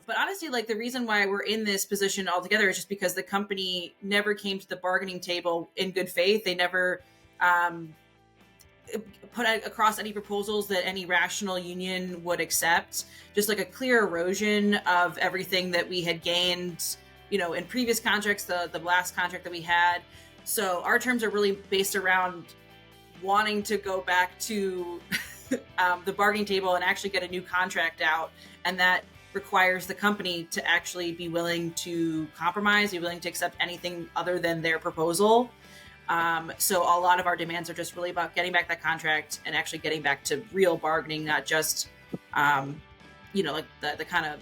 But honestly, like the reason why we're in this position altogether is just because the company never came to the bargaining table in good faith. They never put across any proposals that any rational union would accept. Just like a clear erosion of everything that we had gained, in previous contracts, the last contract that we had. So our terms are really based around wanting to go back to the bargaining table and actually get a new contract out. And that requires the company to actually be willing to compromise, be willing to accept anything other than their proposal. So a lot of our demands are just really about getting back that contract and actually getting back to real bargaining, not just, like the kind of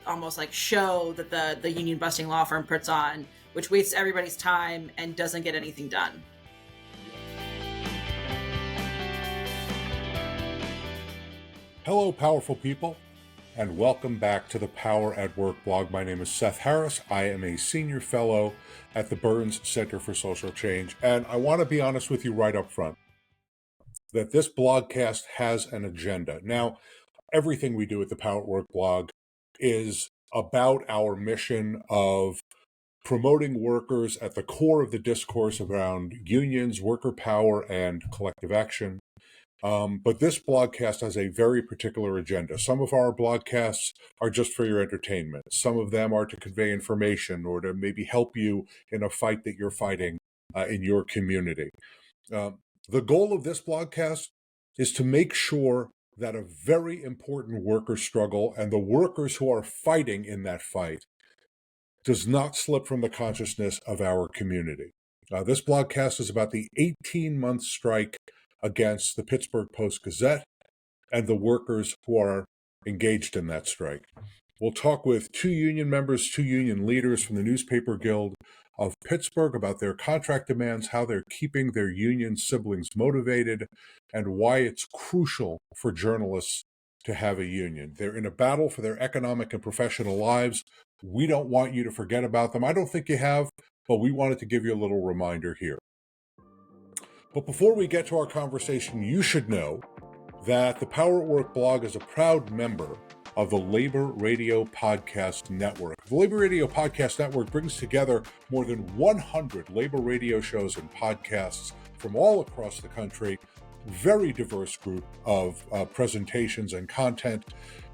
almost like show that the union busting law firm puts on, which wastes everybody's time and doesn't get anything done. Hello, powerful people, and welcome back to the Power at Work blog. My name is Seth Harris. I am a senior fellow at the Burns Center for Social Change, and I want to be honest with you right up front that this blogcast has an agenda. Now, everything we do at the Power at Work blog is about our mission of promoting workers at the core of the discourse around unions, worker power, and collective action. But this blogcast has a very particular agenda. Some of our blogcasts are just for your entertainment. Some of them are to convey information or to maybe help you in a fight that you're fighting in your community. The goal of this blogcast is to make sure that a very important worker struggle and the workers who are fighting in that fight does not slip from the consciousness of our community. This blogcast is about the 18-month strike against the Pittsburgh Post Gazette and the workers who are engaged in that strike. We'll talk with two union members, two union leaders from the Newspaper Guild of Pittsburgh about their contract demands, how they're keeping their union siblings motivated, and why it's crucial for journalists to have a union. They're in a battle for their economic and professional lives. We don't want you to forget about them. I don't think you have, but we wanted to give you a little reminder here. But before we get to our conversation, you should know that the Power at Work blog is a proud member of the Labor Radio Podcast Network. The Labor Radio Podcast Network brings together more than 100 labor radio shows and podcasts from all across the country, very diverse group of presentations and content.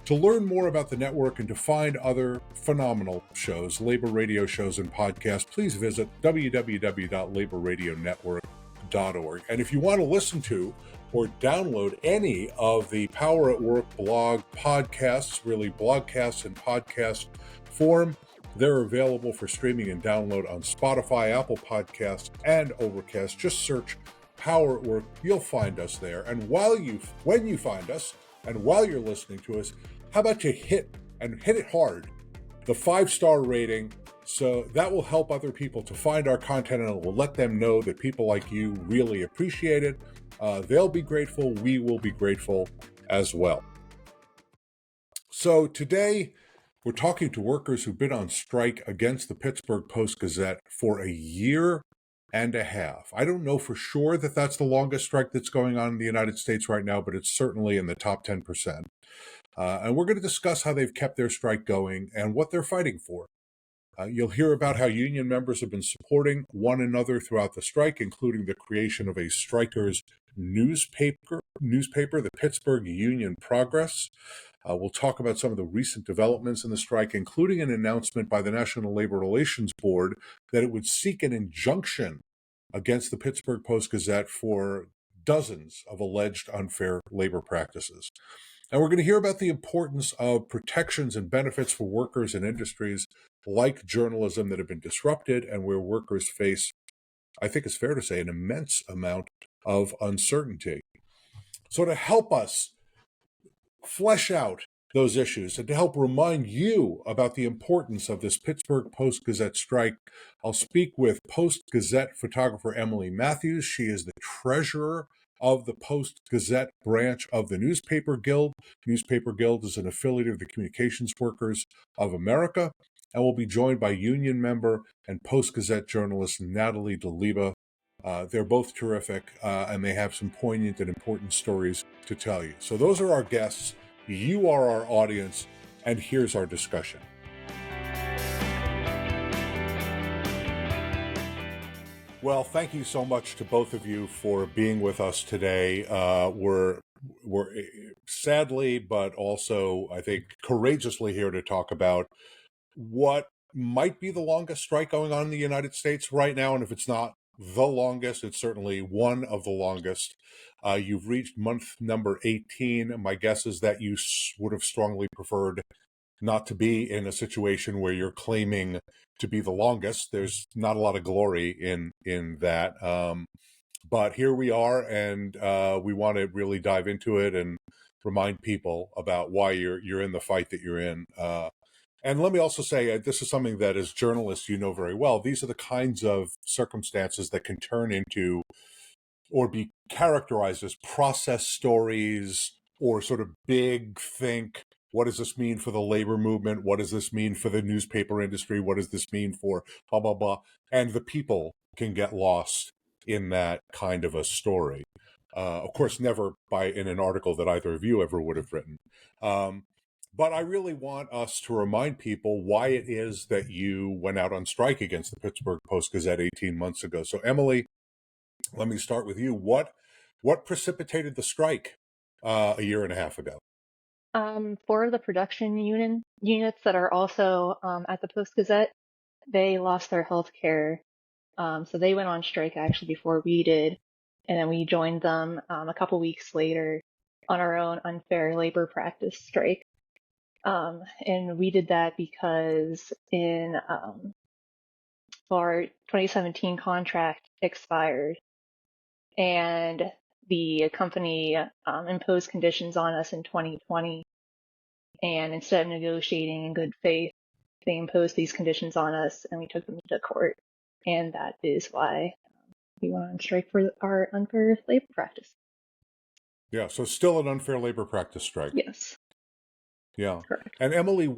To learn more about the network and to find other phenomenal shows, labor radio shows and podcasts, please visit www.laborradionetwork.org. And if you want to listen to or download any of the Power at Work blog podcasts, really blogcasts in podcast form, they're available for streaming and download on Spotify, Apple Podcasts, and Overcast. Just search Power at Work. You'll find us there. And when you find us, and while you're listening to us, how about you hit it hard, the 5-star rating, so that will help other people to find our content, and it will let them know that people like you really appreciate it. They'll be grateful. We will be grateful as well. So today, we're talking to workers who've been on strike against the Pittsburgh Post Gazette for a year and a half. I don't know for sure that that's the longest strike that's going on in the United States right now, but it's certainly in the top 10%. And we're going to discuss how they've kept their strike going and what they're fighting for. You'll hear about how union members have been supporting one another throughout the strike, including the creation of a strikers' newspaper, the Pittsburgh Union Progress. We'll talk about some of the recent developments in the strike, including an announcement by the National Labor Relations Board that it would seek an injunction against the Pittsburgh Post Gazette for dozens of alleged unfair labor practices. And we're going to hear about the importance of protections and benefits for workers in industries like journalism that have been disrupted and where workers face, I think it's fair to say, an immense amount of uncertainty. So to help us flesh out those issues and to help remind you about the importance of this Pittsburgh Post Gazette strike, I'll speak with Post Gazette photographer Emily Matthews. She is the treasurer of the Post-Gazette Branch of the Newspaper Guild. Newspaper Guild is an affiliate of the Communications Workers of America, and will be joined by union member and Post-Gazette journalist Natalie Duleba. They're both terrific, and they have some poignant and important stories to tell you. So those are our guests. You are our audience. And here's our discussion. Well, thank you so much to both of you for being with us today. We're sadly, but also, I think, courageously here to talk about what might be the longest strike going on in the United States right now. And if it's not the longest, it's certainly one of the longest. You've reached month number 18. My guess is that you would have strongly preferred not to be in a situation where you're claiming to be the longest. There's not a lot of glory in that. But here we are, and we want to really dive into it and remind people about why you're in the fight that you're in. And let me also say, this is something that as journalists you know very well. These are the kinds of circumstances that can turn into or be characterized as process stories or sort of big think, what does this mean for the labor movement? What does this mean for the newspaper industry? What does this mean for blah, blah, blah? And the people can get lost in that kind of a story. Of course, never in an article that either of you ever would have written. But I really want us to remind people why it is that you went out on strike against the Pittsburgh Post Gazette 18 months ago. So, Emily, let me start with you. What precipitated the strike a year and a half ago? Four of the production units that are also at the Post Gazette, they lost their health care. So they went on strike actually before we did. And then we joined them a couple weeks later on our own unfair labor practice strike. And we did that because in our 2017 contract expired and the company imposed conditions on us in 2020. And instead of negotiating in good faith, they imposed these conditions on us and we took them to court. And that is why we went on strike for our unfair labor practice. Yeah, so still an unfair labor practice strike. Yes. Yeah. Correct. And Emily,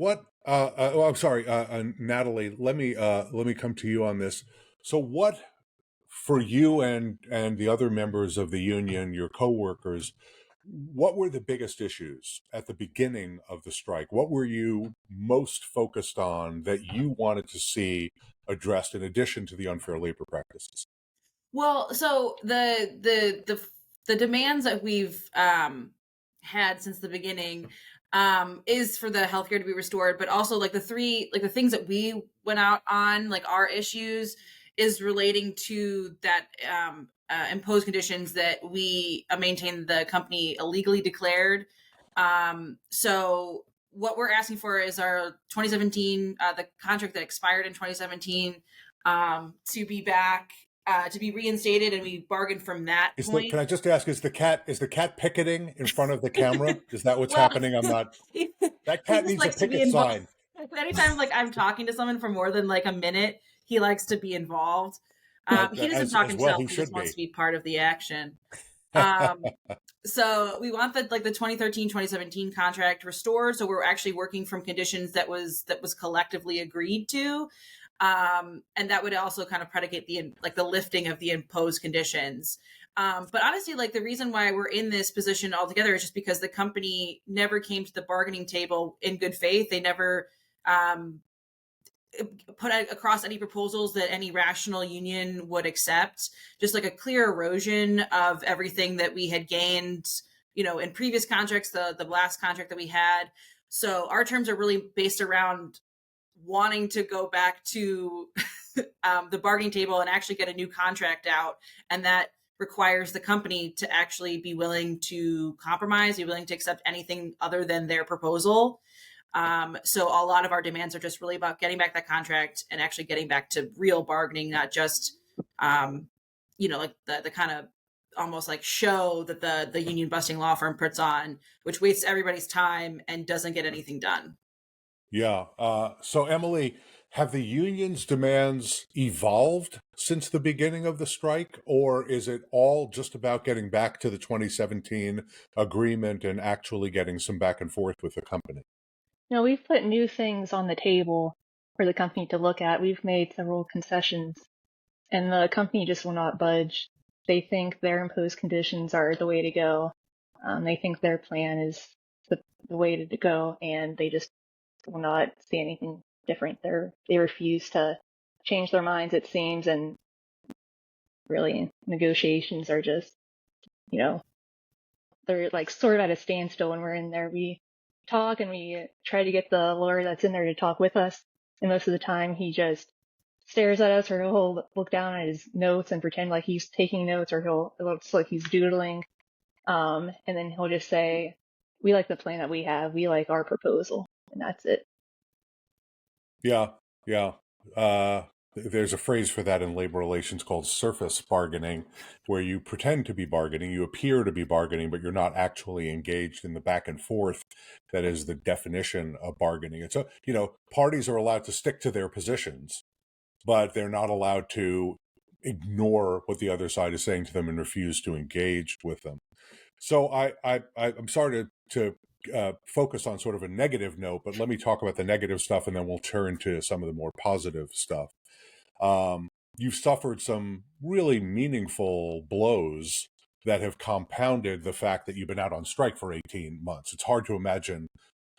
I'm sorry, Natalie, let me come to you on this. So what, for you and the other members of the union, your coworkers, what were the biggest issues at the beginning of the strike? What were you most focused on that you wanted to see addressed in addition to the unfair labor practices? Well, so the demands that we've had since the beginning is for the healthcare to be restored, but also the things that we went out on, like our issues, is relating to that imposed conditions that we maintain the company illegally declared. So what we're asking for is our 2017, the contract that expired in 2017, to be back, to be reinstated, and we bargained from that point. Can I just ask, is the cat picketing in front of the camera? Is that what's happening? I'm not. That cat needs a picket sign. Anytime I'm talking to someone for more than a minute, he likes to be involved. He doesn't talk himself. He just wants to be part of the action. So we want the 2013, 2017 contract restored. So we're actually working from conditions that was collectively agreed to. And that would also kind of predicate the lifting of the imposed conditions. But honestly, the reason why we're in this position altogether is just because the company never came to the bargaining table in good faith. They never put across any proposals that any rational union would accept, just a clear erosion of everything that we had gained, in previous contracts, the last contract that we had. So our terms are really based around wanting to go back to the bargaining table and actually get a new contract out. And that requires the company to actually be willing to compromise, be willing to accept anything other than their proposal. So a lot of our demands are just really about getting back that contract and actually getting back to real bargaining, not just, the kind of almost show that the union busting law firm puts on, which wastes everybody's time and doesn't get anything done. Yeah. So Emily, have the union's demands evolved since the beginning of the strike, or is it all just about getting back to the 2017 agreement and actually getting some back and forth with the company? No, we've put new things on the table for the company to look at. We've made several concessions, and the company just will not budge. They think their imposed conditions are the way to go. They think their plan is the way to go, and they just will not see anything different. They refuse to change their minds, it seems, and really negotiations are just, you know, they're like sort of at a standstill when we're in there. We talk and we try to get the lawyer that's in there to talk with us, and most of the time he just stares at us, or he'll look down at his notes and pretend like he's taking notes, or it looks like he's doodling. And then he'll just say, "We like the plan that we have. We like our proposal," and that's it. Yeah, yeah. There's a phrase for that in labor relations called surface bargaining, where you pretend to be bargaining, you appear to be bargaining, but you're not actually engaged in the back and forth. That is the definition of bargaining. It's parties are allowed to stick to their positions, but they're not allowed to ignore what the other side is saying to them and refuse to engage with them. So I'm sorry to focus on sort of a negative note, but let me talk about the negative stuff, and then we'll turn to some of the more positive stuff. You've suffered some really meaningful blows that have compounded the fact that you've been out on strike for 18 months. It's hard to imagine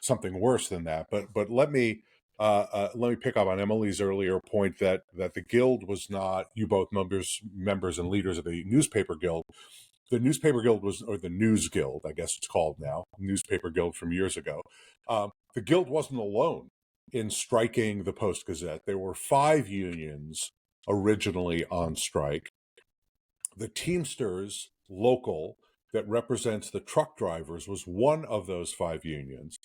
something worse than that. But let me pick up on Emily's earlier point that the Guild was not, you both members and leaders of the Newspaper Guild. The Newspaper Guild or the News Guild, I guess it's called now, Newspaper Guild from years ago. The Guild wasn't alone in striking the Post Gazette. There were 5 unions originally on strike. The Teamsters local that represents the truck drivers was one of those 5 unions.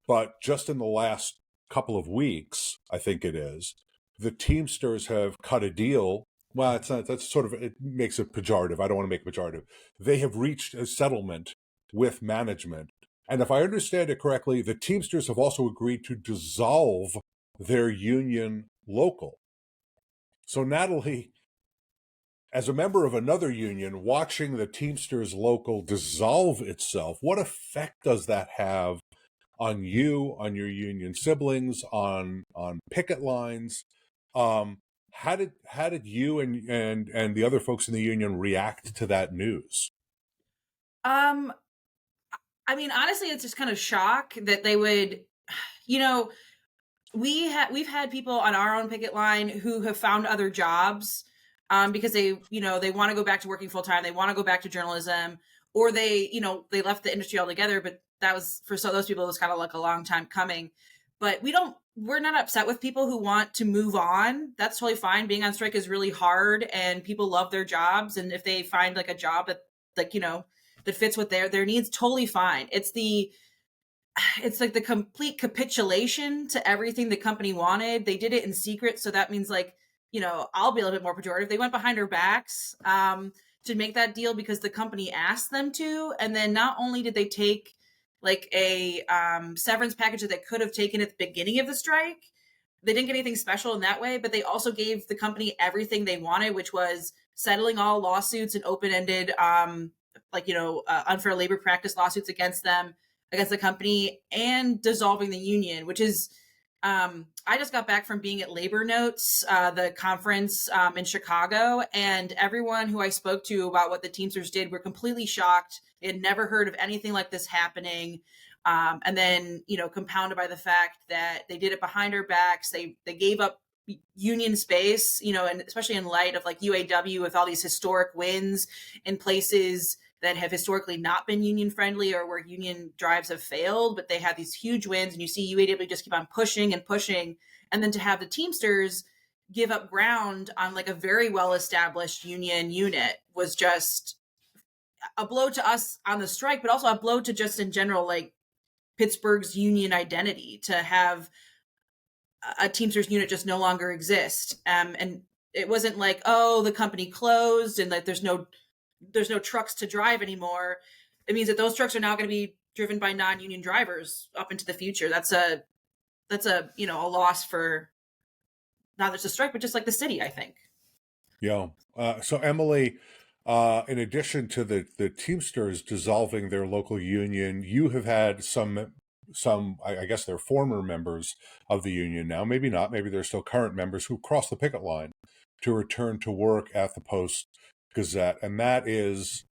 But just in the last couple of weeks, I think it is, the Teamsters have cut a deal. Well, it's not, that's sort of, it makes it pejorative. I don't want to make it pejorative. They have reached a settlement with management. And if I understand it correctly, the Teamsters have also agreed to dissolve their union local. So Natalie, as a member of another union, watching the Teamsters local dissolve itself, what effect does that have on you, on your union siblings, on picket lines? How did you and the other folks in the union react to that news? I mean, honestly, it's just kind of shock that they would, we've had people on our own picket line who have found other jobs because they want to go back to working full time. They want to go back to journalism, or they left the industry altogether. But that was, for those people, it was kind of like a long time coming. But we're not upset with people who want to move on. That's totally fine. Being on strike is really hard, and people love their jobs. And if they find like a job that that fits with their needs, totally fine. It's like the complete capitulation to everything the company wanted. They did it in secret. So that means I'll be a little bit more pejorative. They went behind our backs to make that deal because the company asked them to. And then not only did they take like a severance package that they could have taken at the beginning of the strike, they didn't get anything special in that way, but they also gave the company everything they wanted, which was settling all lawsuits and open-ended unfair labor practice lawsuits against the company, and dissolving the union, which is, I just got back from being at Labor Notes, the conference in Chicago, and everyone who I spoke to about what the Teamsters did were completely shocked. They had never heard of anything like this happening. And then, compounded by the fact that they did it behind our backs. They gave up union space, and especially in light of like UAW with all these historic wins in places that have historically not been union friendly or where union drives have failed, but they had these huge wins, and you see UAW just keep on pushing and pushing. And then to have the Teamsters give up ground on like a very well-established union unit was just a blow to us on the strike, but also a blow to just in general, like Pittsburgh's union identity, to have a Teamsters unit just no longer exist. And it wasn't like, oh, the company closed and like there's no trucks to drive anymore. It means that those trucks are now going to be driven by non-union drivers up into the future. That's a loss for not just the strike, but just like the city, I think. Yeah. So Emily, in addition to the Teamsters dissolving their local union, you have had some, I guess they're former members of the union now, maybe not, maybe they're still current members, who crossed the picket line to return to work at the Post Gazette. And that is,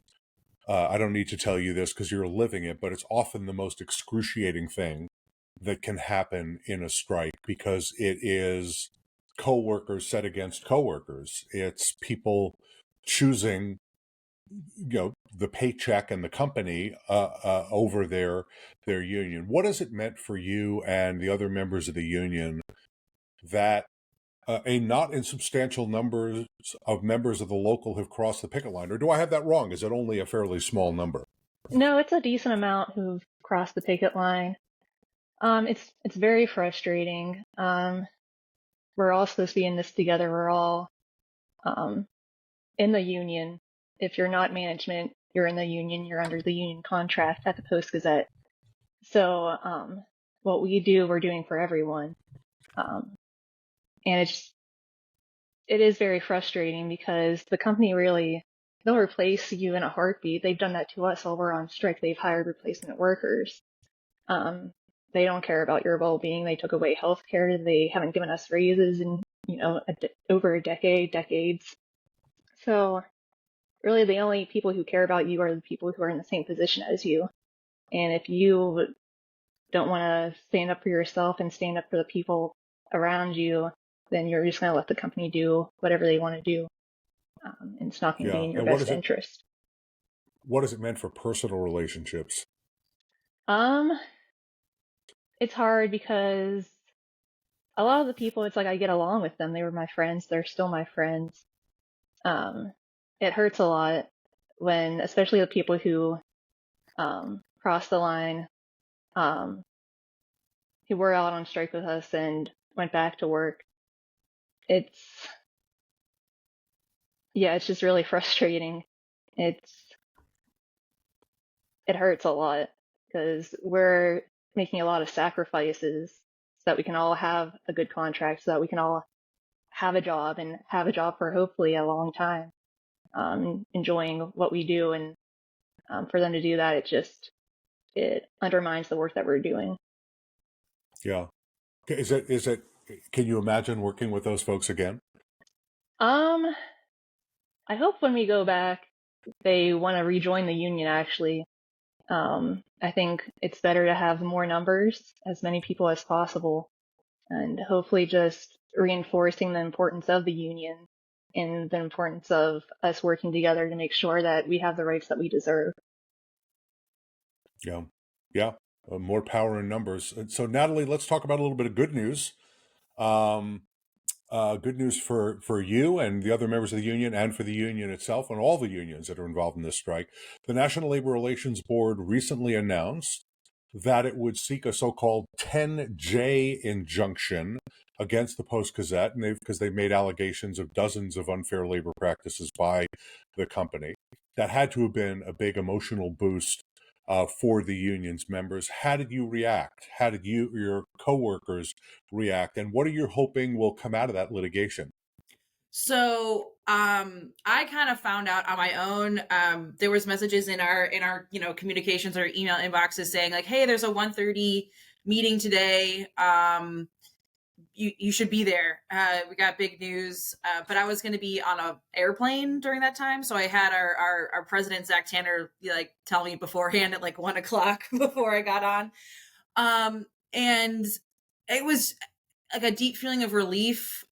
I don't need to tell you this because you're living it, but it's often the most excruciating thing that can happen in a strike, because it is coworkers set against coworkers. It's people choosing, the paycheck and the company over their union. What has it meant for you and the other members of the union that a not insubstantial numbers of members of the local have crossed the picket line? Or do I have that wrong? Is it only a fairly small number? No, it's a decent amount who've crossed the picket line. It's very frustrating. We're all supposed to be in this together. We're all in the union. If you're not management, you're in the union. You're under the union contract at the Post Gazette. So what we do, we're doing for everyone. And it is very frustrating because the company they'll replace you in a heartbeat. They've done that to us while we're on strike. They've hired replacement workers. They don't care about your well-being. They took away health care. They haven't given us raises in, over decades. So really the only people who care about you are the people who are in the same position as you. And if you don't want to stand up for yourself and stand up for the people around you, then you're just going to let the company do whatever they want to do. And it's not going to be in your best interest. What has it meant for personal relationships? It's hard because a lot of the people, it's like I get along with them. They were my friends. They're still my friends. It hurts a lot when, especially the people who crossed the line, who were out on strike with us and went back to work. It's just really frustrating. It hurts a lot because we're making a lot of sacrifices so that we can all have a good contract, so that we can all have a job and have a job for hopefully a long time, enjoying what we do. And for them to do that, it undermines the work that we're doing. Yeah. Is it, can you imagine working with those folks again? I hope when we go back, they want to rejoin the union, actually. I think it's better to have more numbers, as many people as possible, and hopefully just reinforcing the importance of the union and the importance of us working together to make sure that we have the rights that we deserve. Yeah. More power in numbers. So, Natalie, let's talk about a little bit of good news. Good news for you and the other members of the union, and for the union itself and all the unions that are involved in this strike. The National Labor Relations Board recently announced that it would seek a so-called 10J injunction against the Post Gazette, and because they've made allegations of dozens of unfair labor practices by the company. That had to have been a big emotional boost for the union's members. How did you react? How did your coworkers react? And what are you hoping will come out of that litigation? So I kind of found out on my own. There was messages in our communications or email inboxes saying like, hey, there's a 1:30 meeting today. You should be there. We got big news. But I was going to be on an airplane during that time. So I had our president, Zach Tanner, tell me beforehand at 1:00 before I got on. And it was like a deep feeling of relief.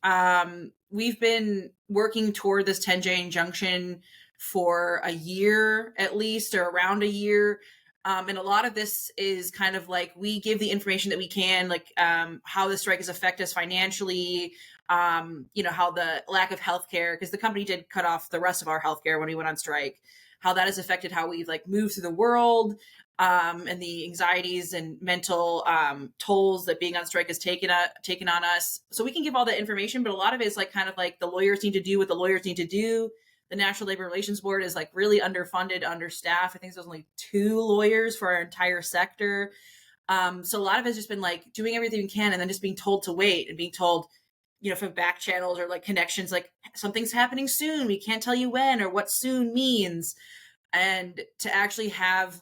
We've been working toward this 10J injunction for a year at least, or around a year. And a lot of this is kind of like we give the information that we can, how the strike has affected us financially, how the lack of healthcare, because the company did cut off the rest of our healthcare when we went on strike, how that has affected how we've moved through the world, and the anxieties and mental tolls that being on strike has taken on us. So we can give all that information, but a lot of it is the lawyers need to do what the lawyers need to do. The National Labor Relations Board is really underfunded, understaffed. I think there's only 2 lawyers for our entire sector. So a lot of it's just been doing everything we can and then just being told to wait and being told, from back channels or connections, something's happening soon. We can't tell you when or what soon means. And to actually have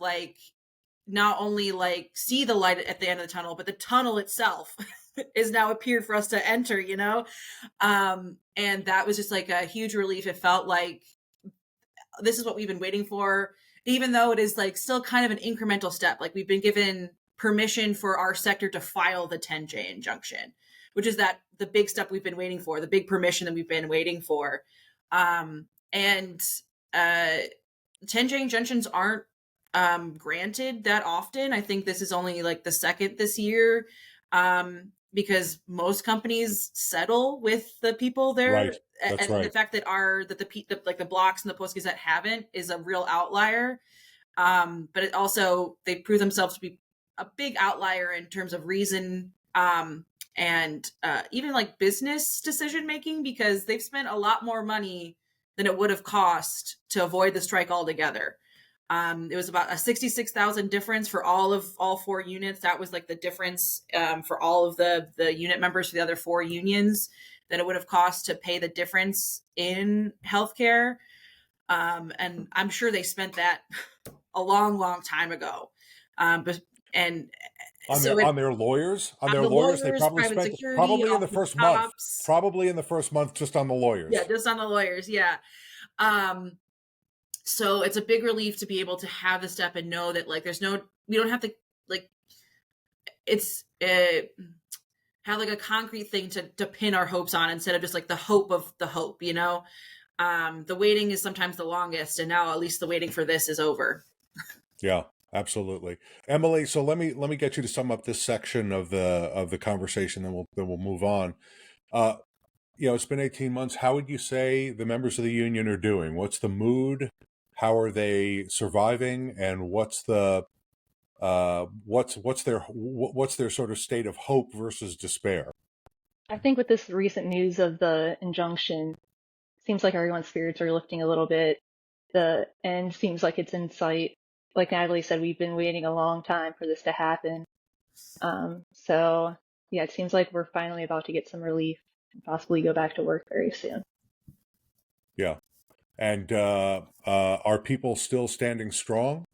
not only see the light at the end of the tunnel, but the tunnel itself is now appeared for us to enter, and that was just a huge relief. It felt like this is what we've been waiting for, even though it is still kind of an incremental step. We've been given permission for our sector to file the 10J injunction, which is the big step we've been waiting for, the big permission that we've been waiting for. And 10J injunctions aren't granted that often. I think this is only like the second this year, because most companies settle with the people there. Right. That's and right. the fact that the blocks and the Post Gazette haven't is a real outlier. But it also, they prove themselves to be a big outlier in terms of reason, and even like business decision making, because they've spent a lot more money than it would have cost to avoid the strike altogether. It was about a $66,000 difference for all four units. That was like the difference for all of the unit members for the other four unions that it would have cost to pay the difference in healthcare. And I'm sure they spent that a long time ago. On their lawyers, they probably spent security, in the first month, just on the lawyers. Yeah, just on the lawyers. Yeah. So it's a big relief to be able to have the step and know that like we don't have to like have like a concrete thing to pin our hopes on, instead of just like the hope of the hope, you know. The waiting is sometimes the longest, and now at least the waiting for this is over. Yeah, absolutely. Emily, so let me get you to sum up this section of the conversation, then we'll move on. It's been 18 months. How would you say the members of the union are doing? What's the mood? How are they surviving? And what's their sort of state of hope versus despair? I think with this recent news of the injunction, seems like everyone's spirits are lifting a little bit. The end seems like it's in sight. Like Natalie said, we've been waiting a long time for this to happen. So yeah, it seems like we're finally about to get some relief and possibly go back to work very soon. Yeah. And are people still standing strong?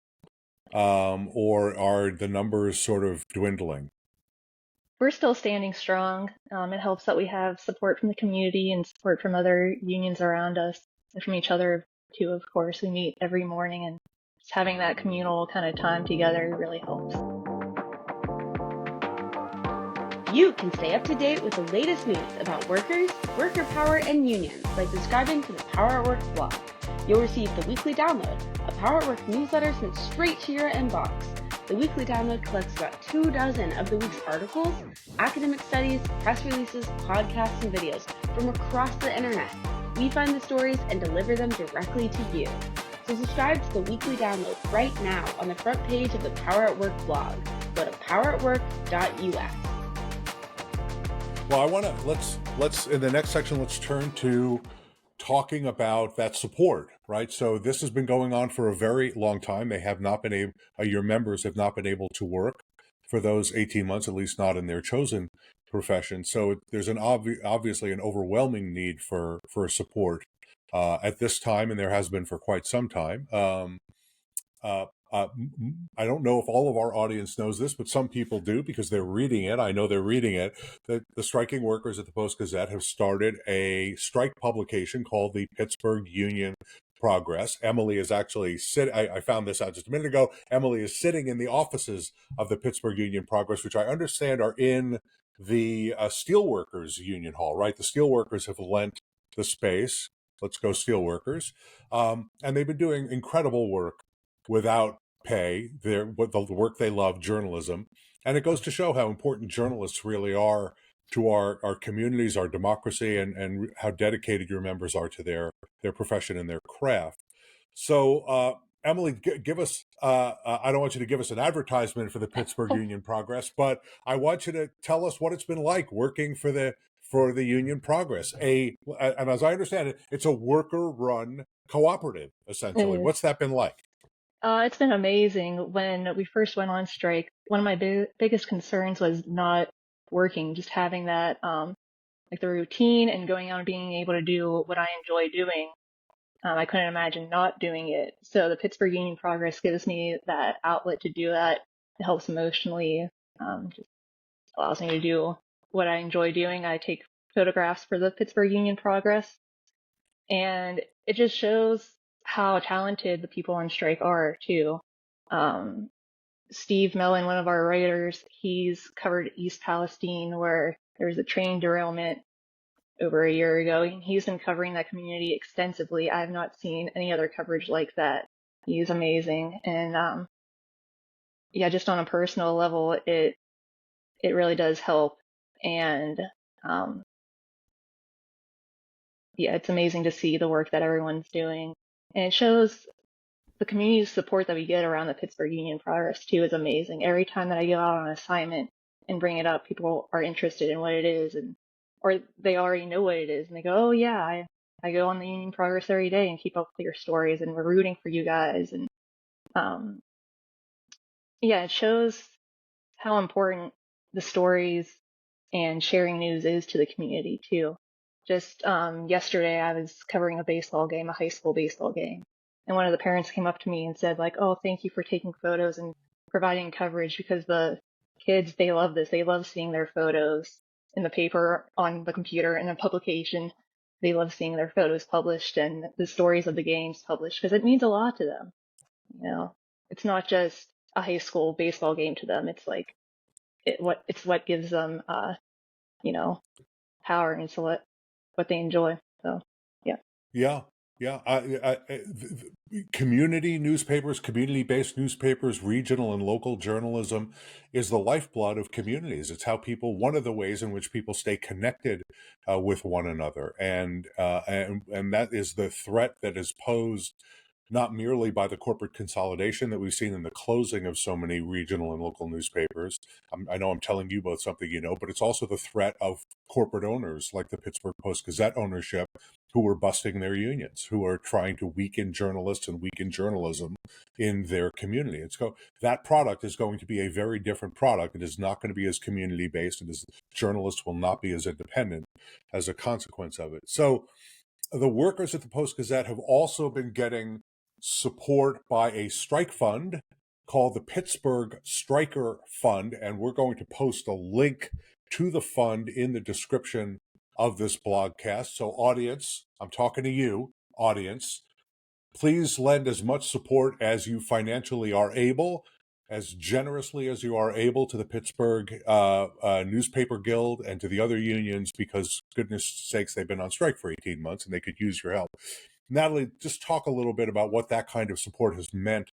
Or are the numbers sort of dwindling? We're still standing strong. It helps that we have support from the community and support from other unions around us, and from each other too, of course. We meet every morning, and just having that communal kind of time together really helps. You can stay up to date with the latest news about workers, worker power, and unions by subscribing to the Power at Work blog. You'll receive the weekly download, a Power at Work newsletter sent straight to your inbox. The weekly download collects about 24 of the week's articles, academic studies, press releases, podcasts, and videos from across the internet. We find the stories and deliver them directly to you. So subscribe to the weekly download right now on the front page of the Power at Work blog. Go to poweratwork.us. Well, let's in the next section, let's turn to talking about that support, right? So this has been going on for a very long time. They have not been your members have not been able to work for those 18 months, at least not in their chosen profession. So there's obviously an overwhelming need for support at this time, and there has been for quite some time. I don't know if all of our audience knows this, but some people do because they're reading it. I know they're reading it. That the striking workers at the Post Gazette have started a strike publication called the Pittsburgh Union Progress. Emily is actually I found this out just a minute ago. Emily is sitting in the offices of the Pittsburgh Union Progress, which I understand are in the Steelworkers Union Hall, right? The Steelworkers have lent the space. Let's go Steelworkers. And they've been doing incredible work without pay, the work they love, journalism. And it goes to show how important journalists really are to our communities, our democracy, and how dedicated your members are to their profession and their craft. So, Emily, give us, I don't want you to give us an advertisement for the Pittsburgh Union Progress, but I want you to tell us what it's been like working for the Union Progress. And as I understand it, it's a worker-run cooperative, essentially. What's that been like? It's been amazing. When we first went on strike, one of my biggest concerns was not working, just having that, like the routine and going out and being able to do what I enjoy doing. I couldn't imagine not doing it. So the Pittsburgh Union Progress gives me that outlet to do that. It helps emotionally, just allows me to do what I enjoy doing. I take photographs for the Pittsburgh Union Progress, and it just shows how talented the people on strike are too. Steve Mellon, one of our writers, he's covered East Palestine where there was a train derailment over a year ago. He's been covering that community extensively. I've not seen any other coverage like that. He's amazing. And yeah, just on a personal level, it really does help. And yeah, it's amazing to see the work that everyone's doing. And it shows the community support that we get around the Pittsburgh Union Progress too is amazing. Every time that I go out on assignment and bring it up, people are interested in what it is, and or they already know what it is, and they go, "Oh yeah, I go on the Union Progress every day and keep up with your stories, and we're rooting for you guys." And um, yeah, it shows how important the stories and sharing news is to the community too. Just yesterday, I was covering a baseball game, a high school baseball game, and one of the parents came up to me and said, like, "Oh, thank you for taking photos and providing coverage because the kids, they love this. They love seeing their photos in the paper, on the computer, in a publication. They love seeing their photos published and the stories of the games published because it means a lot to them. You know, it's not just a high school baseball game to them. It's like it's what gives them, you know, power into what they enjoy. So, yeah. Yeah, yeah. Community newspapers, community-based newspapers, regional and local journalism is the lifeblood of communities. It's how people, one of the ways in which people stay connected with one another, and that is the threat that is posed not merely by the corporate consolidation that we've seen in the closing of so many regional and local newspapers. I know I'm telling you both something you know, but it's also the threat of corporate owners like the Pittsburgh Post Gazette ownership who are busting their unions, who are trying to weaken journalists and weaken journalism in their community. That product is going to be a very different product. It is not going to be as community-based, and journalists will not be as independent as a consequence of it. So the workers at the Post Gazette have also been getting support by a strike fund called the Pittsburgh Striker Fund, and we're going to post a link to the fund in the description of this blogcast. So audience, I'm talking to you, audience, please lend as much support as you financially are able, as generously as you are able, to the Pittsburgh Newspaper Guild and to the other unions, because goodness sakes, they've been on strike for 18 months and they could use your help. Natalie, just talk a little bit about what that kind of support has meant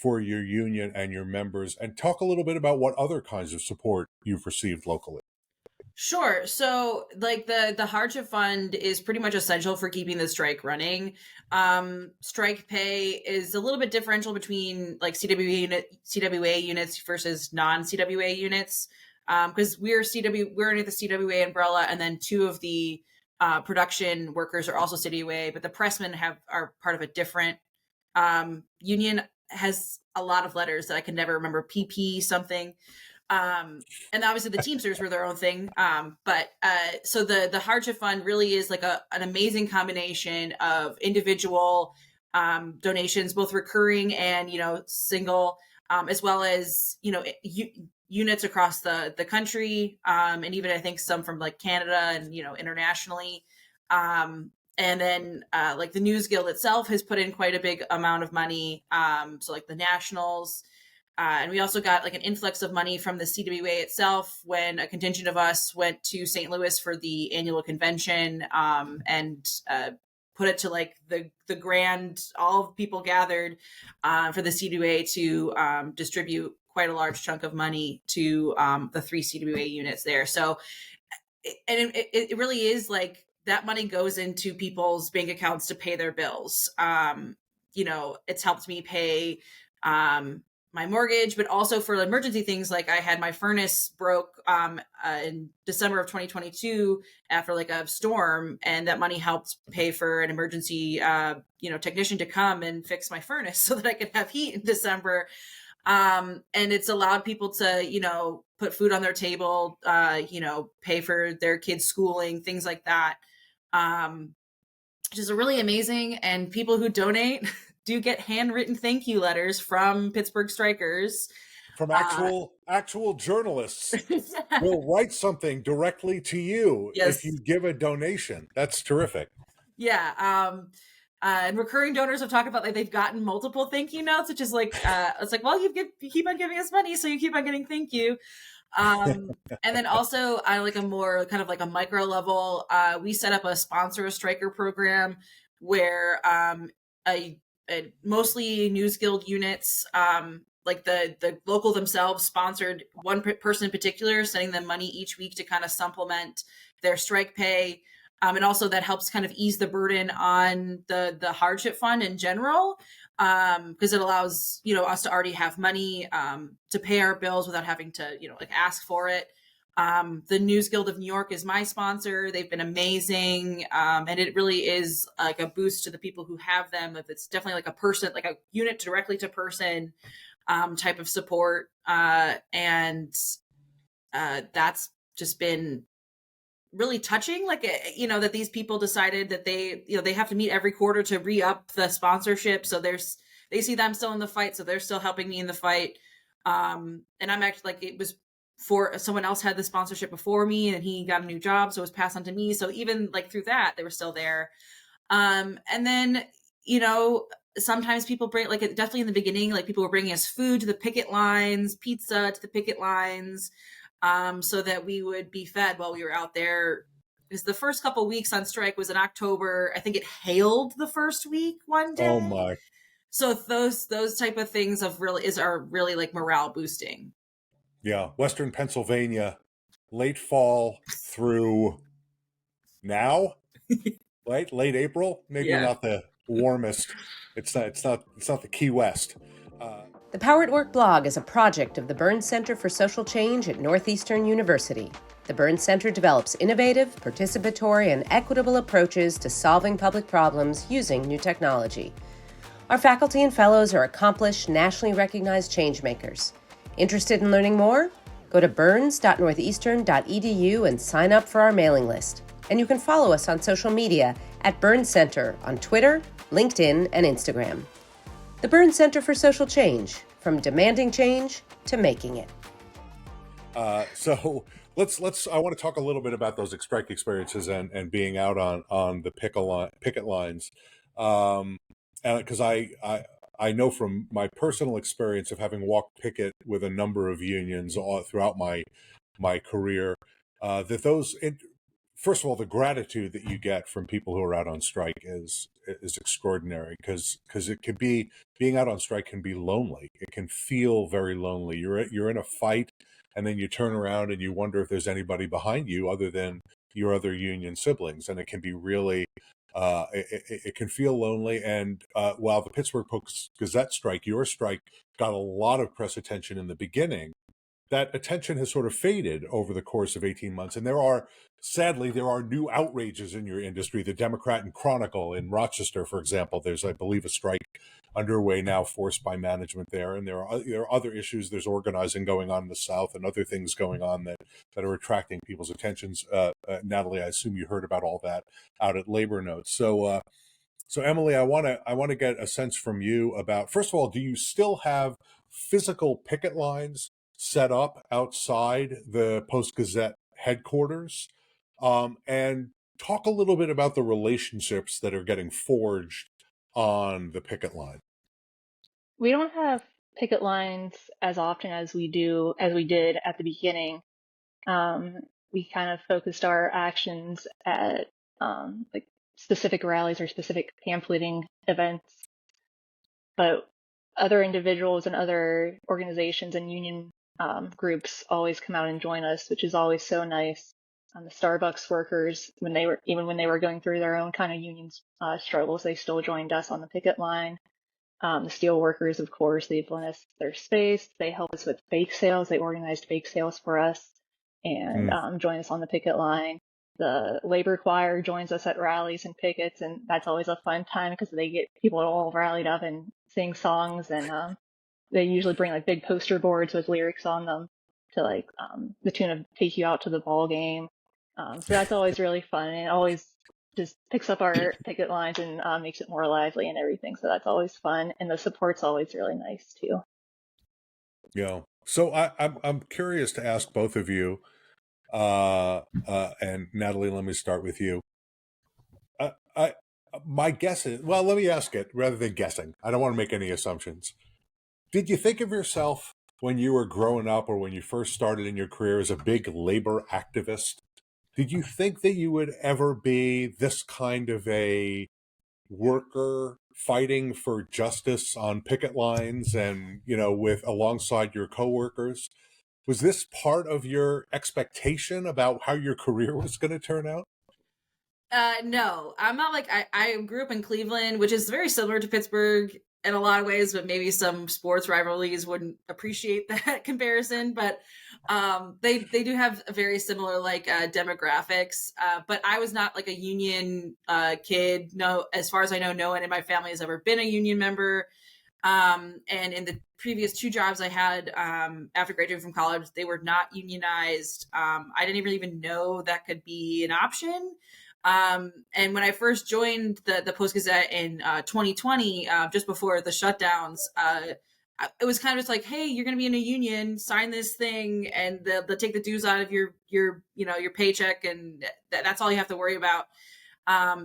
for your union and your members, and talk a little bit about what other kinds of support you've received locally. Sure. So like the hardship fund is pretty much essential for keeping the strike running. Strike pay is a little bit differential between like CWA units versus non-CWA units. Because we're under the CWA umbrella, and then two of the production workers are also CWA, but the pressmen are part of a different union. Has a lot of letters that I can never remember, PP something. And obviously the Teamsters were their own thing. But so the hardship fund really is like an amazing combination of individual donations, both recurring and, single, as well as, units across the country. And even I think some from like Canada and, internationally. And then like the News Guild itself has put in quite a big amount of money. So like the Nationals. And we also got like an influx of money from the CWA itself when a contingent of us went to St. Louis for the annual convention, and put it to like the grand, all of people gathered for the CWA to distribute quite a large chunk of money to the 3 CWA units there. So, and it really is like that money goes into people's bank accounts to pay their bills. It's helped me pay my mortgage, but also for emergency things. Like I had my furnace broke in December of 2022 after like a storm, and that money helped pay for an emergency, technician to come and fix my furnace so that I could have heat in December. And it's allowed people to, put food on their table, pay for their kids' schooling, things like that, which is really amazing. And people who donate do get handwritten thank you letters from Pittsburgh strikers. From actual journalists will write something directly to you if you give a donation. That's terrific. Yeah. And recurring donors have talked about like they've gotten multiple thank you notes, which is like it's like, well, you keep on giving us money, so you keep on getting thank you. And then also on like a more kind of like a micro level, we set up a sponsor a striker program where a mostly News Guild units, like the local themselves sponsored one person in particular, sending them money each week to kind of supplement their strike pay. And also that helps kind of ease the burden on the hardship fund in general, because it allows, us to already have money to pay our bills without having to, like ask for it. The News Guild of New York is my sponsor. They've been amazing. And it really is like a boost to the people who have them. If it's definitely like a person, like a unit directly to person type of support. And that's just been really touching, like, that these people decided that they have to meet every quarter to re-up the sponsorship. So they see them still in the fight. So they're still helping me in the fight. And I'm actually like, it was for someone else had the sponsorship before me and he got a new job. So it was passed on to me. So even like through that, they were still there. And then, sometimes people bring, like, definitely in the beginning, like people were bringing us food to the picket lines, pizza to the picket lines, so that we would be fed while we were out there. Because the first couple of weeks on strike was in October. I think it hailed the first week one day. Oh my! So those type of things are really like morale boosting. Yeah, Western Pennsylvania, late fall through now, late April. Maybe not the warmest. It's not the Key West. The Power at Work blog is a project of the Burns Center for Social Change at Northeastern University. The Burns Center develops innovative, participatory, and equitable approaches to solving public problems using new technology. Our faculty and fellows are accomplished, nationally recognized changemakers. Interested in learning more? Go to burns.northeastern.edu and sign up for our mailing list. And you can follow us on social media at Burns Center on Twitter, LinkedIn, and Instagram. The Burns Center for Social Change, from demanding change to making it. So let's. I want to talk a little bit about those strike experiences and being out on the picket lines, because I know from my personal experience of having walked picket with a number of unions all throughout my career, that those. First of all, the gratitude that you get from people who are out on strike is extraordinary, because it can be, being out on strike can be lonely. It can feel very lonely. You're in a fight, and then you turn around and you wonder if there's anybody behind you other than your other union siblings, and it can be really it can feel lonely. And while the Pittsburgh Post Gazette strike, your strike, got a lot of press attention in the beginning, that attention has sort of faded over the course of 18 months. And sadly, there are new outrages in your industry. The Democrat and Chronicle in Rochester, for example, there's, I believe, a strike underway now forced by management there. And there are other issues. There's organizing going on in the South and other things going on that are attracting people's attentions. Natalie, I assume you heard about all that out at Labor Notes. So Emily, I want to get a sense from you about, first of all, do you still have physical picket lines set up outside the Post-Gazette headquarters? And talk a little bit about the relationships that are getting forged on the picket line. We don't have picket lines as often as we did at the beginning. We kind of focused our actions at like specific rallies or specific pamphleting events. But other individuals and other organizations and union groups always come out and join us, which is always so nice. The Starbucks workers, when they were going through their own kind of union struggles, they still joined us on the picket line. The steel workers, of course, they've lent us their space. They help us with bake sales. They organized bake sales for us and join us on the picket line. The labor choir joins us at rallies and pickets, and that's always a fun time because they get people all rallied up and sing songs, and they usually bring like big poster boards with lyrics on them to like the tune of "Take You Out to the Ball Game." So that's always really fun, and it always just picks up our picket lines and makes it more lively and everything. So that's always fun, and the support's always really nice too. Yeah. So I'm curious to ask both of you, and Natalie, let me start with you. My guess is, well, let me ask it rather than guessing. I don't want to make any assumptions. Did you think of yourself when you were growing up or when you first started in your career as a big labor activist? Did you think that you would ever be this kind of a worker fighting for justice on picket lines and, with alongside your coworkers? Was this part of your expectation about how your career was going to turn out? No, I'm not like I grew up in Cleveland, which is very similar to Pittsburgh in a lot of ways, but maybe some sports rivalries wouldn't appreciate that comparison. But they do have a very similar demographics. But I was not like a union kid. No, as far as I know, no one in my family has ever been a union member. And in the previous two jobs I had after graduating from college, they were not unionized. I didn't even know that could be an option. And when I first joined the Post Gazette in 2020, just before the shutdowns, it was kind of just like, hey, you're going to be in a union, sign this thing, and they'll take the dues out of your paycheck, and that's all you have to worry about.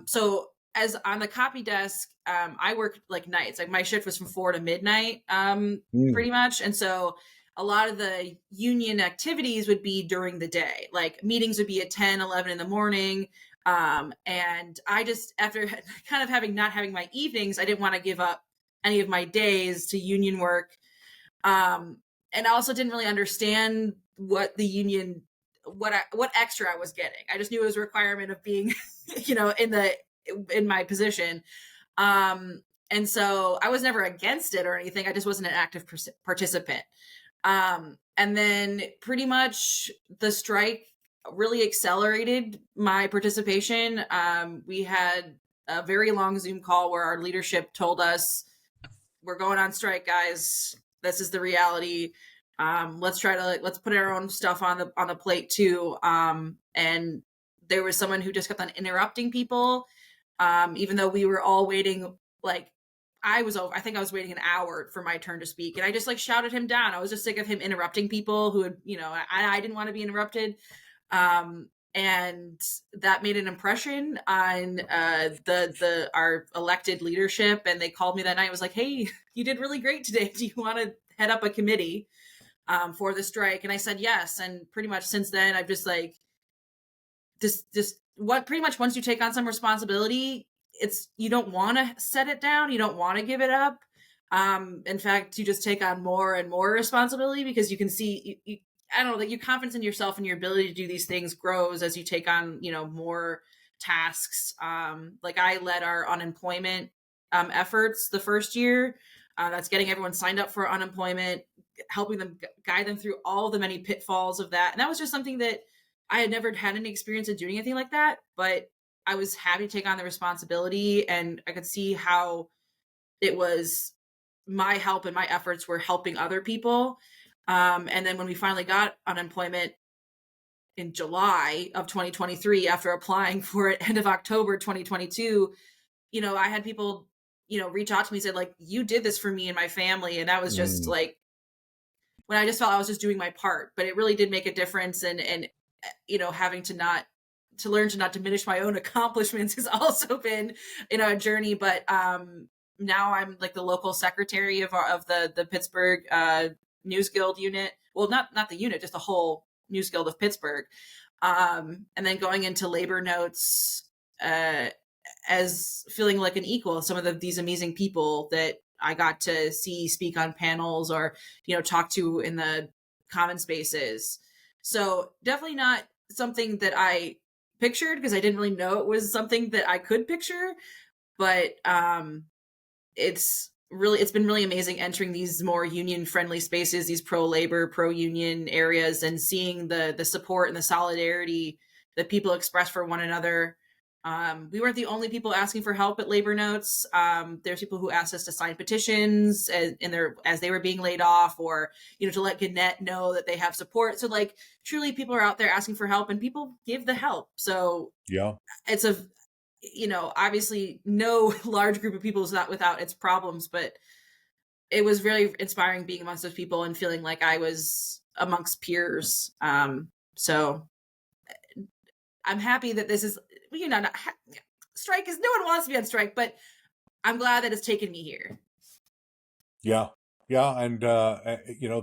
So as on the copy desk, I worked like nights. Like my shift was from 4 to midnight, pretty much, and so a lot of the union activities would be during the day. Like meetings would be at 10, 11 in the morning. And I just, after kind of not having my evenings, I didn't want to give up any of my days to union work. And I also didn't really understand what the union, what extra I was getting. I just knew it was a requirement of being, in my position. And so I was never against it or anything. I just wasn't an active participant. And then pretty much the strike really accelerated my participation. We had a very long Zoom call where our leadership told us, we're going on strike, guys. This is the reality. Let's put our own stuff on the plate too. And there was someone who just kept on interrupting people. Even though we were all waiting, I think I was waiting an hour for my turn to speak, and I just shouted him down. I was just sick of him interrupting people who had, I didn't want to be interrupted. And that made an impression on our elected leadership. And they called me that night. It was like, hey, you did really great today. Do you want to head up a committee for the strike? And I said yes. And pretty much since then, I've just pretty much once you take on some responsibility, you don't want to set it down. You don't want to give it up. In fact, you just take on more and more responsibility because you can see, I don't know, your confidence in yourself and your ability to do these things grows as you take on, more tasks. I led our unemployment efforts the first year. That's getting everyone signed up for unemployment, helping them guide them through all the many pitfalls of that. And that was just something that I had never had any experience of doing anything like that, but I was happy to take on the responsibility, and I could see how it was my help and my efforts were helping other people. And then when we finally got unemployment in July of 2023, after applying for it end of October 2022, I had people, reach out to me and say, you did this for me and my family. And that was just when I just felt I was just doing my part, but it really did make a difference. And having to learn to not diminish my own accomplishments has also been, a journey. But now I'm the local secretary of the Pittsburgh News Guild unit. Well, not the unit, just the whole News Guild of Pittsburgh. And then going into labor notes as feeling like an equal. Some of these amazing people that I got to see speak on panels or, talk to in the common spaces. So definitely not something that I pictured, because I didn't really know it was something that I could picture. But it's been really amazing entering these more union friendly spaces, these pro-labor, pro-union areas, and seeing the support and the solidarity that people express for one another. We weren't the only people asking for help at labor notes. There's people who asked us to sign petitions as they were being laid off, or, to let Gannett know that they have support. So truly people are out there asking for help, and people give the help. So yeah, it's obviously no large group of people is not without its problems, but it was very inspiring being amongst those people and feeling like I was amongst peers. So I'm happy that this is, strike is, no one wants to be on strike, but I'm glad that it's taken me here. Yeah. Yeah. And,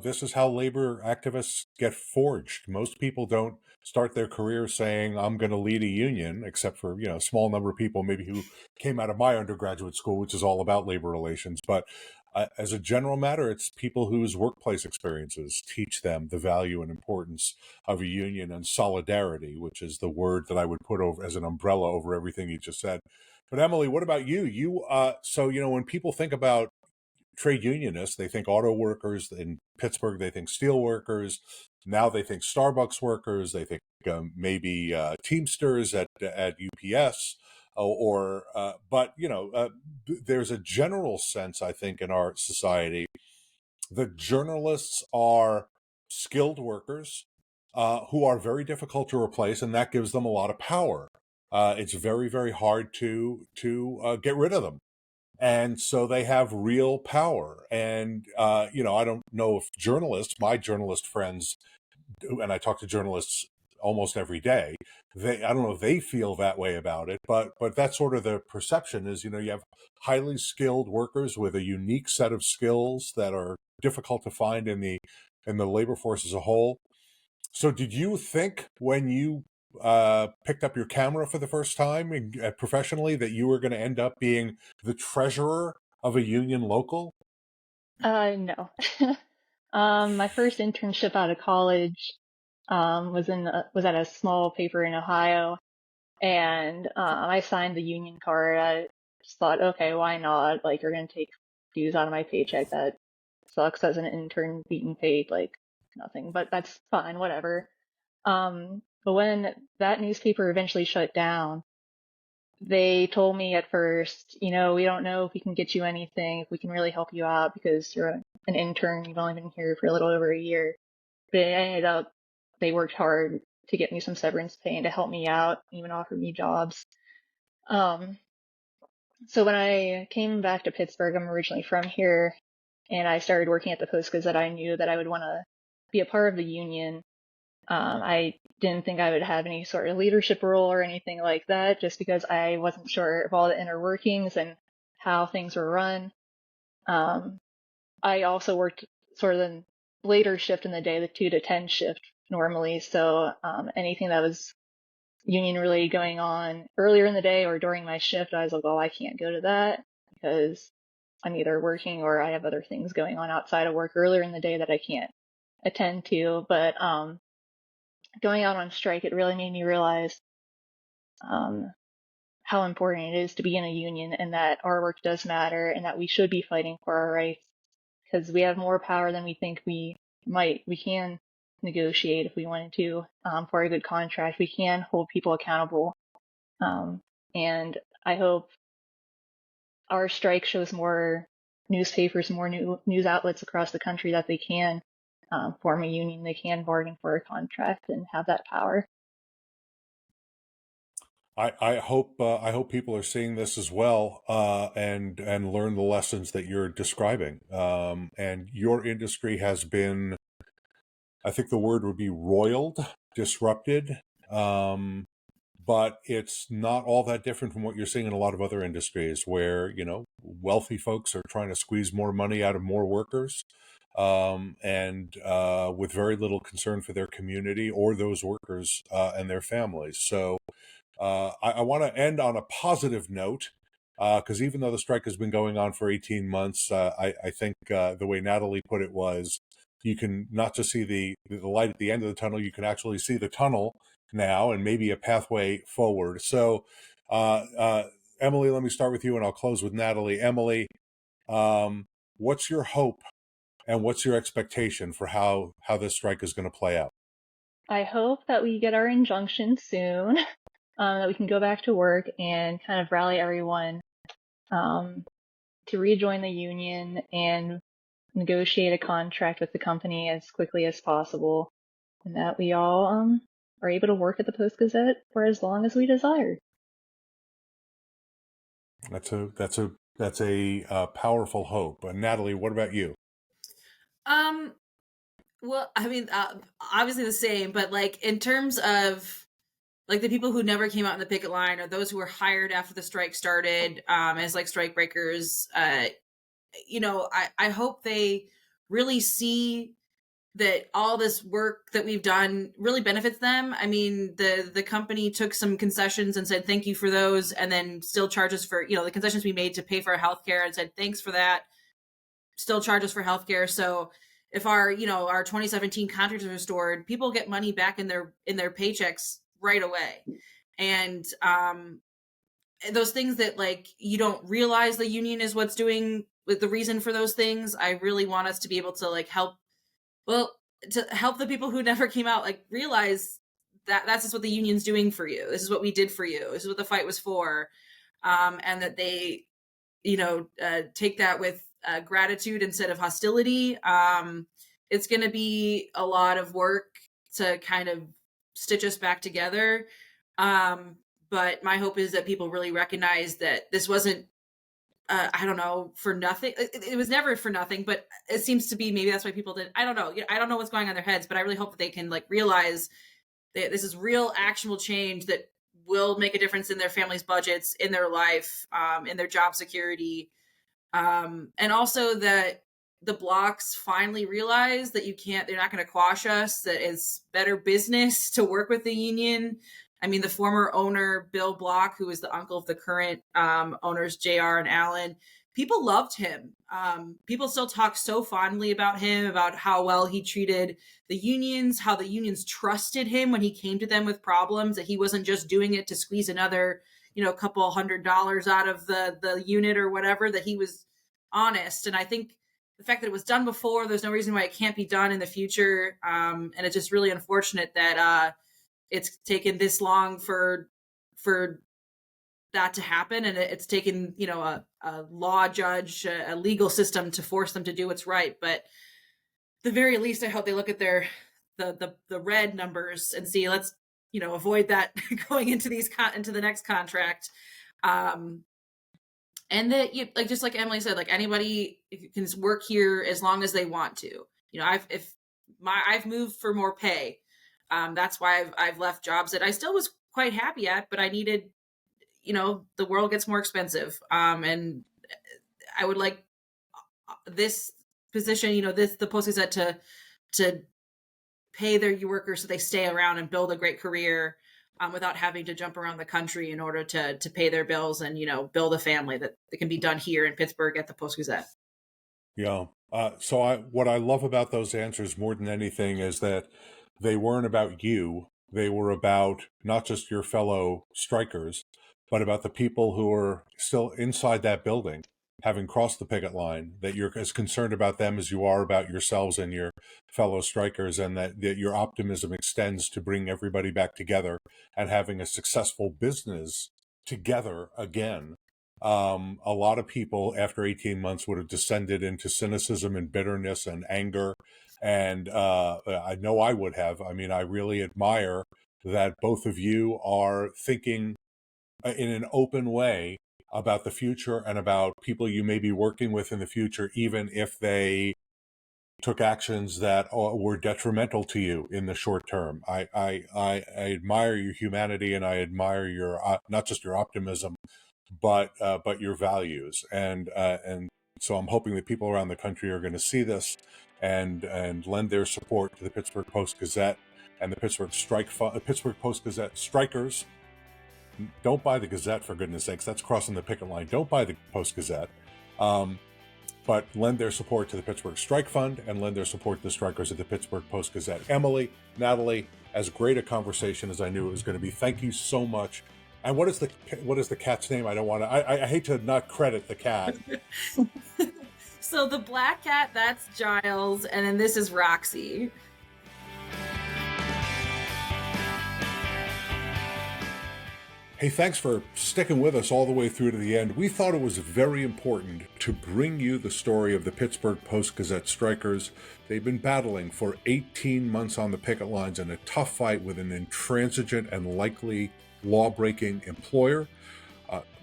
this is how labor activists get forged. Most people don't start their career saying, I'm going to lead a union, except for, a small number of people maybe who came out of my undergraduate school, which is all about labor relations. But as a general matter, it's people whose workplace experiences teach them the value and importance of a union and solidarity, which is the word that I would put over as an umbrella over everything you just said. But Emily, what about you? When people think about trade unionists, they think auto workers. In Pittsburgh, they think steel workers. Now they think Starbucks workers. They think maybe Teamsters at UPS. There's a general sense, I think, in our society that journalists are skilled workers who are very difficult to replace, and that gives them a lot of power. It's very, very hard to get rid of them. And so they have real power. And, I don't know if my journalist friends, and I talk to journalists almost every day, I don't know if they feel that way about it, but that's sort of the perception is, you have highly skilled workers with a unique set of skills that are difficult to find in the labor force as a whole. So did you think when you picked up your camera for the first time professionally that you were going to end up being the treasurer of a union local? No. My first internship out of college was at a small paper in Ohio, and I signed the union card. I just thought, okay, why not? Like, you're gonna take dues out of my paycheck. That sucks as an intern being paid like nothing, but that's fine, whatever. But when that newspaper eventually shut down, they told me at first, we don't know if we can get you anything, if we can really help you out because you're an intern, you've only been here for a little over a year. But it ended up, they worked hard to get me some severance pay and to help me out, even offer me jobs. So when I came back to Pittsburgh, I'm originally from here, and I started working at the Post Gazette, I knew that I would want to be a part of the union. I didn't think I would have any sort of leadership role or anything like that, just because I wasn't sure of all the inner workings and how things were run. I also worked sort of the later shift in the day, the 2 to 10 shift normally. So anything that was union related going on earlier in the day or during my shift, I was like, well, I can't go to that because I'm either working or I have other things going on outside of work earlier in the day that I can't attend to. But going out on strike, it really made me realize how important it is to be in a union and that our work does matter and that we should be fighting for our rights because we have more power than we think we might. We can negotiate if we wanted to for a good contract. We can hold people accountable. And I hope our strike shows more newspapers, more news outlets across the country that they can form a union, they can bargain for a contract and have that power. I hope people are seeing this as well and learn the lessons that you're describing. And your industry has been, I think the word would be roiled, disrupted, but it's not all that different from what you're seeing in a lot of other industries where, wealthy folks are trying to squeeze more money out of more workers and with very little concern for their community or those workers and their families. So I want to end on a positive note because even though the strike has been going on for 18 months, I think the way Natalie put it was you can not just see the light at the end of the tunnel, you can actually see the tunnel now and maybe a pathway forward. So, Emily, let me start with you and I'll close with Natalie. Emily, what's your hope and what's your expectation for how this strike is going to play out? I hope that we get our injunction soon, that we can go back to work and kind of rally everyone to rejoin the union and negotiate a contract with the company as quickly as possible, and that we all are able to work at the Post Gazette for as long as we desire. That's a powerful hope. Natalie, what about you? Well, I mean, obviously the same, but like in terms of like the people who never came out in the picket line, or those who were hired after the strike started as like strike breakers, I hope they really see that all this work that we've done really benefits them. I mean, the company took some concessions and said thank you for those, and then still charges for, the concessions we made to pay for our healthcare, and said thanks for that, still charges for healthcare. So if our 2017 contracts are restored, people get money back in their paychecks right away. And those things that like you don't realize the union is what's doing with the reason for those things, I really want us to be able to like help the people who never came out, like realize that that's just what the union's doing for you. This is what we did for you. This is what the fight was for. And that they, take that with gratitude instead of hostility. It's going to be a lot of work to kind of stitch us back together. But my hope is that people really recognize that this wasn't, for nothing. It was never for nothing, but it seems to be, maybe that's why people did. I don't know. I don't know what's going on in their heads, but I really hope that they can like realize that this is real actionable change that will make a difference in their family's budgets, in their life, in their job security. And also that the blocks finally realize that they're not going to quash us, that it's better business to work with the union. I mean, the former owner, Bill Block, who was the uncle of the current owners, JR and Alan, people loved him. People still talk so fondly about him, about how well he treated the unions, how the unions trusted him when he came to them with problems, that he wasn't just doing it to squeeze another, couple $100 out of the unit or whatever, that he was honest. And I think the fact that it was done before, there's no reason why it can't be done in the future. And it's just really unfortunate that it's taken this long for that to happen, and it's taken a law judge, a legal system to force them to do what's right. But at the very least, I hope they look at the red numbers and see, let's avoid that going into into the next contract. And that just like Emily said, like anybody can work here as long as they want to. I've moved for more pay. That's why I've left jobs that I still was quite happy at, but I needed, the world gets more expensive. And I would like this position, the Post Gazette to pay their workers so they stay around and build a great career without having to jump around the country in order to pay their bills and, build a family that can be done here in Pittsburgh at the Post Gazette. Yeah. So what I love about those answers more than anything is that they weren't about you. They were about not just your fellow strikers, but about the people who are still inside that building, having crossed the picket line, that you're as concerned about them as you are about yourselves and your fellow strikers, and that your optimism extends to bring everybody back together and having a successful business together again. A lot of people after 18 months would have descended into cynicism and bitterness and anger. And I know I would have. I mean, I really admire that both of you are thinking in an open way about the future and about people you may be working with in the future, even if they took actions that were detrimental to you in the short term. I admire your humanity, and I admire your not just your optimism, but your values. And so I'm hoping that people around the country are going to see this and lend their support to the Pittsburgh Post Gazette and the Pittsburgh Post Gazette strikers. Don't buy the Gazette, for goodness sakes. That's crossing the picket line. Don't buy the Post Gazette. But lend their support to the Pittsburgh Strike Fund and lend their support to the strikers at the Pittsburgh Post Gazette. Emily, Natalie, as great a conversation as I knew it was going to be. Thank you so much. And what is the cat's name? I hate to not credit the cat. So the black cat, that's Giles, and then this is Roxy. Hey, thanks for sticking with us all the way through to the end. We thought it was very important to bring you the story of the Pittsburgh Post Gazette strikers. They've been battling for 18 months on the picket lines in a tough fight with an intransigent and likely law-breaking employer.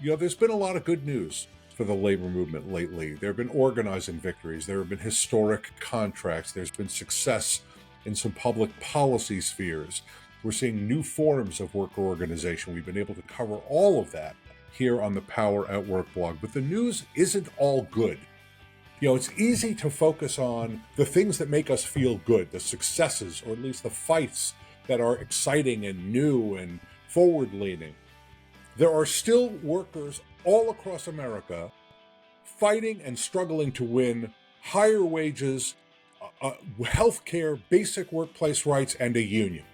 There's been a lot of good news for the labor movement lately. There have been organizing victories. There have been historic contracts. There's been success in some public policy spheres. We're seeing new forms of worker organization. We've been able to cover all of that here on the Power at Work blog. But the news isn't all good. It's easy to focus on the things that make us feel good, the successes, or at least the fights that are exciting and new and forward-leaning. There are still workers all across America fighting and struggling to win higher wages, health care, basic workplace rights, and a union.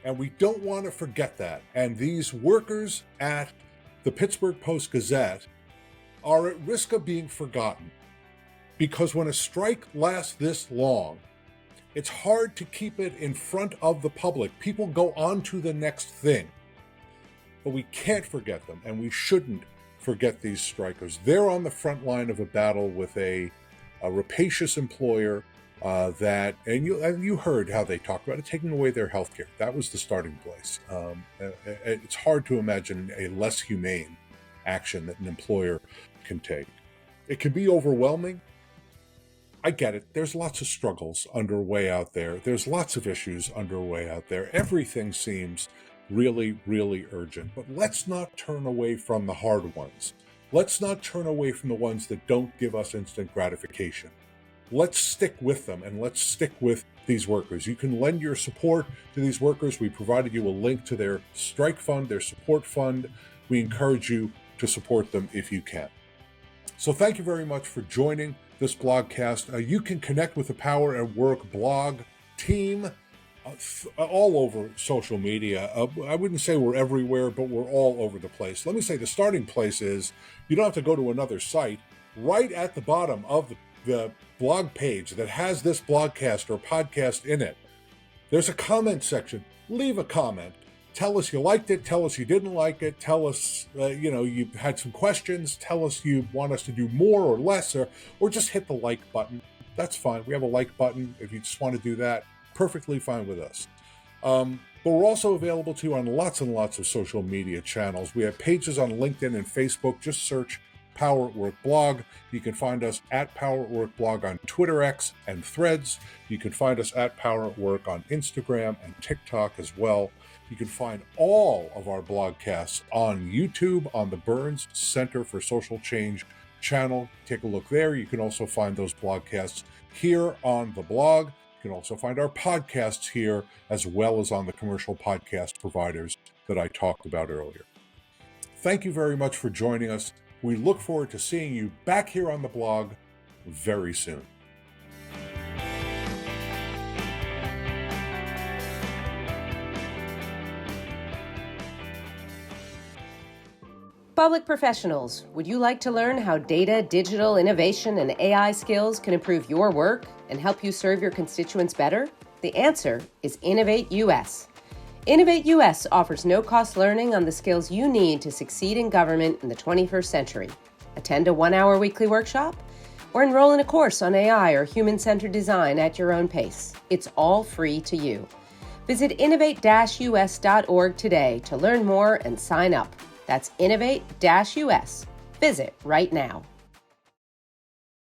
And we don't want to forget that. And these workers at the Pittsburgh Post Gazette are at risk of being forgotten. Because when a strike lasts this long, it's hard to keep it in front of the public. People go on to the next thing. But we can't forget them, and we shouldn't forget these strikers. They're on the front line of a battle with a rapacious employer and you heard how they talked about it, taking away their health care. That was the starting place. It's hard to imagine a less humane action that an employer can take. It can be overwhelming. I get it. There's lots of struggles underway out there. There's lots of issues underway out there. Everything seems really, really urgent. But let's not turn away from the hard ones. Let's not turn away from the ones that don't give us instant gratification. Let's stick with them, and let's stick with these workers. You can lend your support to these workers. We provided you a link to their strike fund, their support fund. We encourage you to support them if you can. So thank you very much for joining this blogcast. You can connect with the Power at Work blog team all over social media. I wouldn't say we're everywhere, but we're all over the place. Let me say the starting place is you don't have to go to another site. Right at the bottom of the blog page that has this blogcast or podcast in it, there's a comment section. Leave a comment. Tell us you liked it. Tell us you didn't like it. Tell us, you had some questions. Tell us you want us to do more or less, or just hit the like button. That's fine. We have a like button. If you just want to do that, perfectly fine with us. But we're also available too on lots and lots of social media channels. We have pages on LinkedIn and Facebook. Just search Power at Work blog. You can find us at Power at Work blog on Twitter, X, and Threads. You can find us at Power at Work on Instagram and TikTok as well. You can find all of our blogcasts on YouTube on the Burns Center for Social Change channel. Take a look there. You can also find those blogcasts here on the blog. You can also find our podcasts here, as well as on the commercial podcast providers that I talked about earlier. Thank you very much for joining us. We look forward to seeing you back here on the blog very soon. Public professionals, would you like to learn how data, digital innovation, and AI skills can improve your work and help you serve your constituents better? The answer is Innovate US. Innovate US offers no-cost learning on the skills you need to succeed in government in the 21st century. Attend a 1-hour weekly workshop or enroll in a course on AI or human-centered design at your own pace. It's all free to you. Visit innovate-us.org today to learn more and sign up. That's Innovate-US. Visit right now.